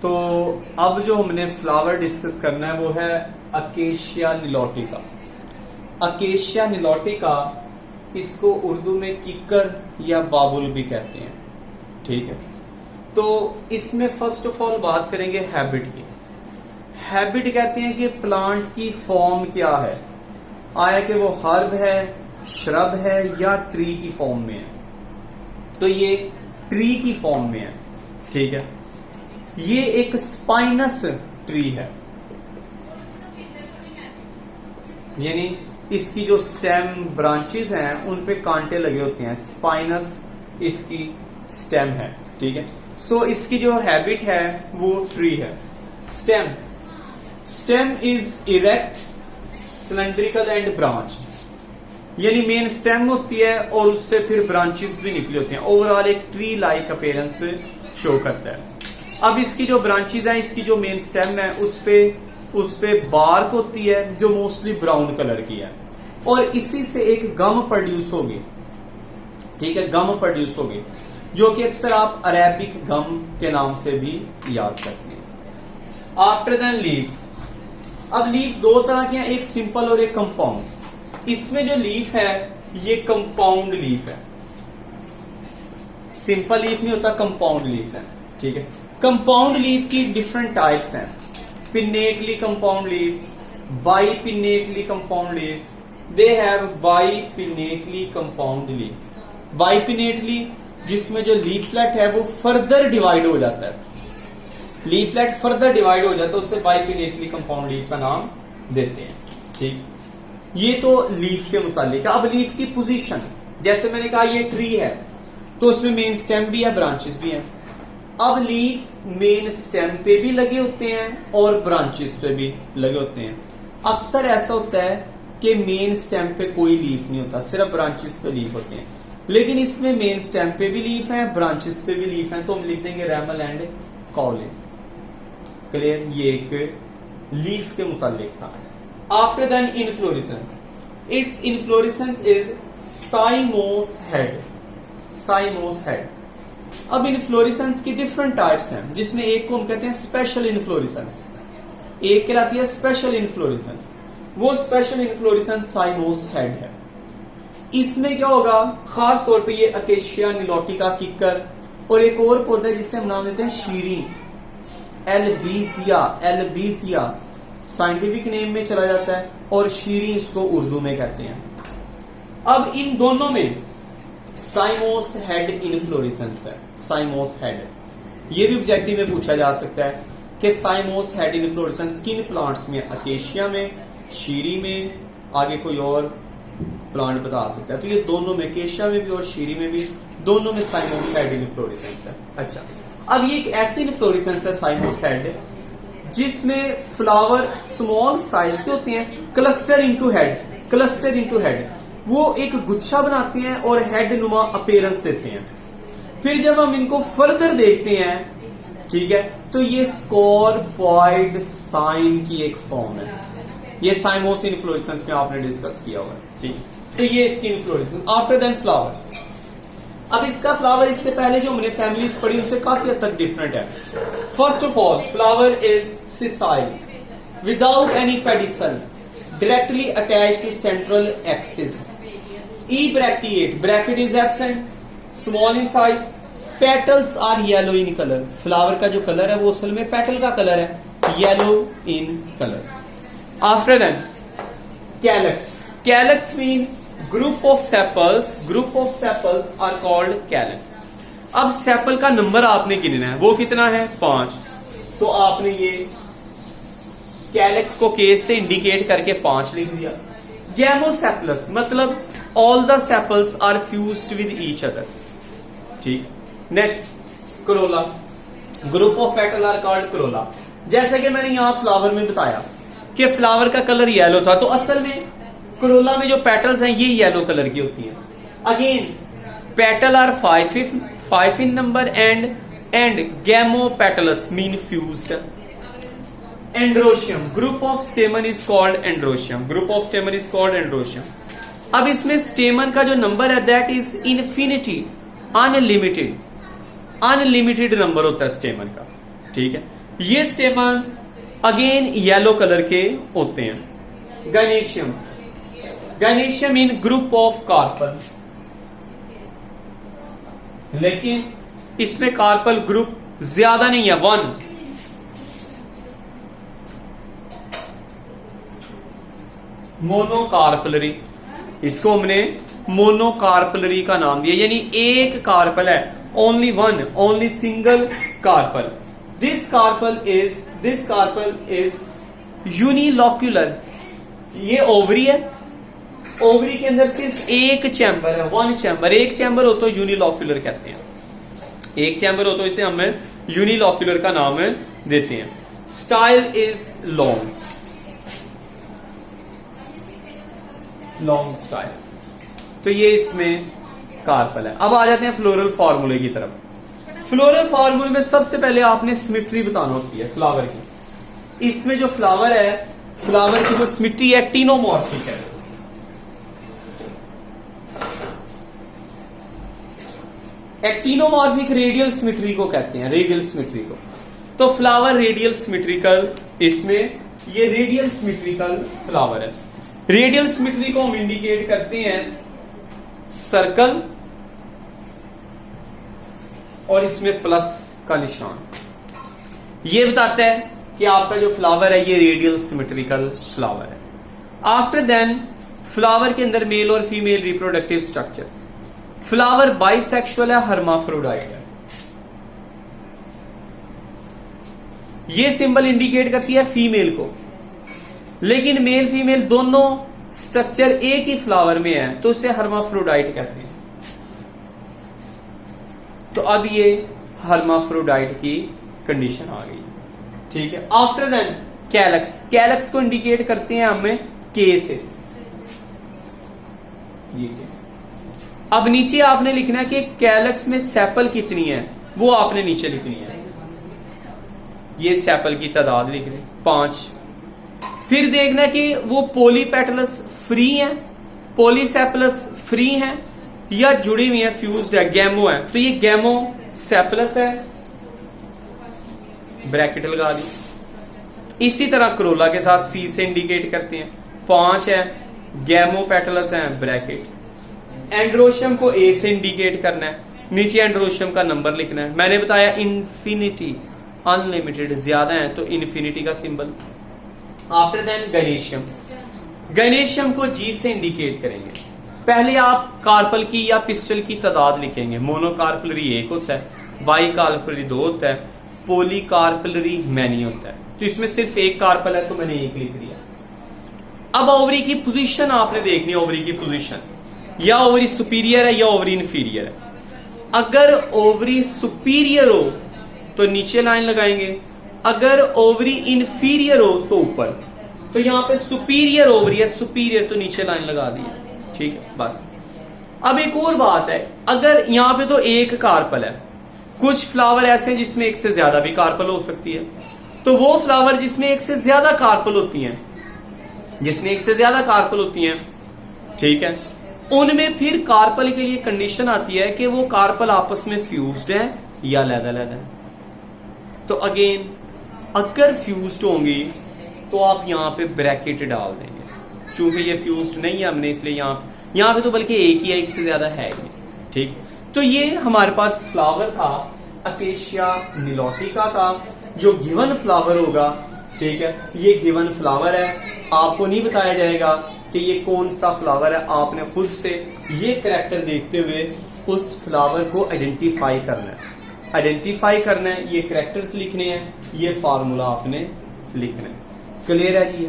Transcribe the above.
तो अब जो हमने फ्लावर डिस्कस करना है वो है अकेशिया निलोटिका। अकेशिया निलोटिका, इसको उर्दू में किकर या बाबुल भी कहते हैं। ठीक है, तो इसमें फर्स्ट ऑफ ऑल बात करेंगे हैबिट की। हैबिट कहते हैं कि प्लांट की फॉर्म क्या है, आया कि वो हर्ब है, श्रब है या ट्री की फॉर्म में है। तो ये ट्री की फॉर्म में है। ठीक है, ये एक स्पाइनस ट्री है, यानी इसकी जो स्टेम ब्रांचेस हैं उन पे कांटे लगे होते हैं। स्पाइनस इसकी स्टेम है। ठीक है, सो इसकी जो हैबिट है वो ट्री है। Stem is erect, cylindrical and branched, यानी मेन स्टेम होती है और उससे फिर ब्रांचेस भी निकले होते हैं। ओवरऑल एक ट्री लाइक अपीयरेंस शो करता है। अब इसकी जो ब्रांचेस हैं, इसकी जो मेन स्टेम है उस पे बार्क होती है जो मोस्टली ब्राउन कलर की है, और इसी से एक गम प्रोड्यूस होगी। ठीक है, गम प्रोड्यूस होगी जो कि अक्सर आप अरेबिक गम के नाम से भी याद करते हैं। After then leaf. अब लीफ दो तरह के हैं, एक सिंपल और एक कंपाउंड। इसमें जो लीफ है ये कंपाउंड लीफ है, सिंपल लीफ नहीं होता, कंपाउंड लीफ है। ठीक है, कंपाउंड लीफ की डिफरेंट टाइप्स हैं। Pinnately compound leaf, bipinnately compound leaf. They have bipinnately compound leaf. Bipinnately जिसमें जो लीफलेट है वो फर्दर डिवाइड हो जाता है, लीफलेट फर्दर डिवाइड हो जाता है, उससे बाइपिन्नेटली कंपाउंड लीफ का नाम देते हैं। ठीक, ये तो लीफ के मुतालिक। अब लीफ की पोजीशन, जैसे मैंने कहा ये ट्री है तो उसमें मेन स्टेम भी है, ब्रांचेस भी हैं। अब लीफ मेन स्टेम पे भी लगे होते हैं और ब्रांचेस पे भी लगे होते हैं। अक्सर ऐसा होता है कि मेन स्टेम पे कोई लीफ नहीं होता, सिर्फ ब्रांचेस पे लीफ होते हैं, लेकिन इसमें मेन स्टेम पे भी लीफ है, ब्रांचेस पे भी लीफ है, तो हम लिख देंगे रैमल एंड कॉलिन। क्लियर, ये एक लीफ के मुतालिक था। After then inflorescence, it's inflorescence is cymose head. Cymose head. अब इनफ्लोरेसेंस की डिफरेंट टाइप्स हैं, जिसमें एक को हम कहते हैं स्पेशल इनफ्लोरेसेंस, एक कहलाती है स्पेशल इनफ्लोरेसेंस। वो स्पेशल इनफ्लोरेसेंस साइमोस हेड है। इसमें क्या होगा, खास तौर पे ये अकेशिया निलोटिका किकर, और एक और पौधा है जिसे हम नाम देते हैं शीरी, एल्बीजिया। एल्बीजिया साइंटिफिक नेम में चला जाता है, और शीरी इसको उर्दू में कहते हैं। अब इन दोनों में साइमोस हेड इनफ्लोरेसेंस है। साइमोस हेड ये भी ऑब्जेक्टिव में पूछा जा सकता है कि साइमोस हेड इनफ्लोरेसेंस किन प्लांट्स में, अकेशिया में, शीरी में, आगे कोई और प्लांट बता सकता है। तो ये दोनों में, अकेशिया में भी और शीरी में भी, दोनों में साइमोस हेड इनफ्लोरेसेंस है। अच्छा, अब ये एक ऐसी इनफ्लोरेसेंस है साइमोस हेड जिसमें फ्लावर स्मॉल साइज के होते हैं, cluster into head. Cluster into head, वो एक गुच्छा बनाते हैं और हेड नुमा अपीयरेंस देते हैं। फिर जब हम इनको फर्दर देखते हैं, ठीक है, तो ये स्कॉर्पॉइड साइन की एक फॉर्म है। ये साइमोस इनफ्लोरेसेंस में आपने डिस्कस किया हुआ है। ठीक, तो ये इसकी इनफ्लोरेसेंस। After then flower. अब इसका फ्लावर इससे पहले जो हमने फैमिलीज पढ़ी उनसे काफी हद तक डिफरेंट है। First of all, flower is sessile without any pedicel, directly attached to central axis. Ebracteate, bracket is absent, small in size, petals are yellow in color. Flower का जो कलर है वो असल में पेटल का कलर है, yellow in colour. After then calyx. Calyx mean group of sepals. Group of sepals are called calyx. अब sepal का नंबर आपने गिनना है, वो कितना है, 5। तो आपने ये कैलक्स को केस से इंडिकेट करके 5 लिख दिया। गैमोसेपलस मतलब all the sepals are fused with each other. ठीक, next corolla. Group of petal are called corolla. जैसे कि मैंने यहां फ्लावर में बताया कि फ्लावर का कलर येलो था, तो असल में करोला में जो पेटल्स हैं ये येलो कलर की होती हैं। Again petal are 5 in number and gamopetalous mean fused. Androecium, group of stamen is called androecium. Group of stamen is called androecium. अब इसमें स्टेमन का जो नंबर है that is infinity, unlimited. Unlimited number होता है स्टेमन का। ठीक है, ये स्टेमन अगेन येलो कलर के होते हैं। Gynoecium, gynoecium in group of carpel, लेकिन इसमें कार्पल ग्रुप ज्यादा नहीं है, 1। मोनोकार्पलरी, इसको हमने मोनोकार्पलरी का नाम दिया, यानी एक कार्पल है, only one, only single carpel. This carpel is unilocular. ये ओवरी है, ओवरी के अंदर सिर्फ एक चैम्बर है, 1 चैम्बर। एक चैम्बर हो तो यूनिलॉक्यूलर कहते हैं, एक चैम्बर हो तो इसे हम यूनिलॉक्यूलर का नाम देते हैं। Style is long, long style. तो ये इसमें कार्पल है। अब आ जाते हैं फ्लोरल फार्मूले की तरफ। फ्लोरल फार्मूले में सबसे पहले आपने सिमेट्री बताना होती है फ्लावर की। इसमें जो फ्लावर है, फ्लावर की जो सिमेट्री है एक्टिनोमॉर्फिक है। एक्टिनोमॉर्फिक रेडियल सिमेट्री को कहते हैं, रेडियल सिमेट्री को। तो फ्लावर रेडियल सिमेट्रिकल, इसमें ये रेडियल सिमेट्रिकल फ्लावर है। रेडियल सिमेट्री को हम इंडिकेट करते हैं सर्कल और इसमें प्लस का निशान। ये बताता है कि आपका जो फ्लावर है ये रेडियल सिमेट्रिकल फ्लावर है। आफ्टर देन फ्लावर के अंदर मेल और female reproductive structures. Flower bisexual है, हर्माफ्रोडाइट है। ये सिंबल इंडिकेट करती है फीमेल को, लेकिन मेल फीमेल दोनों स्ट्रक्चर एक ही फ्लावर में है तो उसे हर्माफ्रोडाइट कहते हैं। तो अब ये हर्माफ्रोडाइट की कंडीशन आ गई, ठीक है। आफ्टर देन कैलक्स, कैलक्स को इंडिकेट करते हैं हमें के से। ये अब नीचे आपने लिखना है कि कैलक्स में सेपल कितनी है, वो आपने नीचे लिखनी है। ये सेपल की तादाद लिख रहे 5। फिर देखना कि वो पॉलीपेटलस फ्री है, पॉलीसेपलस फ्री है या जुड़ी हुई है, फ्यूज्ड है, गैमो है। तो ये गैमो सेपलस है, ब्रैकेट लगा दी। इसी तरह क्रोला के साथ सी से इंडिकेट करते हैं, 5 है, गैमो पेटलस है, ब्रैकेट। एंड्रोशियम को ए से इंडिकेट करना है, नीचे एंड्रोशियम का नंबर लिखना है। मैंने बताया इन्फिनिटी, अनलिमिटेड, ज्यादा है तो इन्फिनिटी का सिंबल। आफ्टर देन गैनेशियम, गैनेशियम को जी से इंडिकेट करेंगे। पहले आप कार्पल की या पिस्टल की तादाद लिखेंगे। मोनोकार्पलरी 1 होता है, बाई कार्पलरी 2 होता है, पॉलीकार्पलरी मैनी होता है। तो इसमें सिर्फ एक कार्पल है तो मैंने 1 लिख दिया। अब ओवरी की पोजीशन आपने देखनी है, ओवरी की पोजीशन, या ओवरी सुपीरियर है या ओवरी इंफीरियर है। अगर ओवरी सुपीरियर हो तो नीचे लाइन लगाएंगे, अगर ओवरी इंफीरियर हो तो ऊपर। तो यहां पे सुपीरियर ओवरी है, सुपीरियर तो नीचे लाइन लगा दी है, ठीक है बस। अब एक और बात है, अगर यहां पे तो एक कार्पल है, कुछ फ्लावर ऐसे हैं जिसमें एक से ज्यादा भी कार्पल हो सकती है। तो वो फ्लावर जिसमें एक से ज्यादा कार्पल होती हैं, जिसमें एक से ज्यादा कार्पल होती हैं, ठीक है, उनमें फिर कार्पल के लिए कंडीशन आती है कि वो कार्पल आपस में फ्यूज्ड है या अलग-अलग है। तो अगेन अगर फ्यूज्ड होंगी तो आप यहां पे ब्रैकेट डाल देंगे। चूंकि ये फ्यूज्ड नहीं है हमने, इसलिए यहां पे तो बल्कि एक ही है, एक से ज्यादा है ही, ठीक। तो ये हमारे पास फ्लावर था अकेशिया निलोटिका का, जो गिवन फ्लावर होगा, ठीक है। ये गिवन फ्लावर है, आपको नहीं बताया जाएगा कि ये कौन सा फ्लावर है। आपने खुद से ये कैरेक्टर देखते हुए उस फ्लावर को आइडेंटिफाई करना है, आइडेंटिफाई करना है, ये कैरेक्टर्स लिखने हैं, ये फार्मूला आपने लिखना है। क्लियर है जी?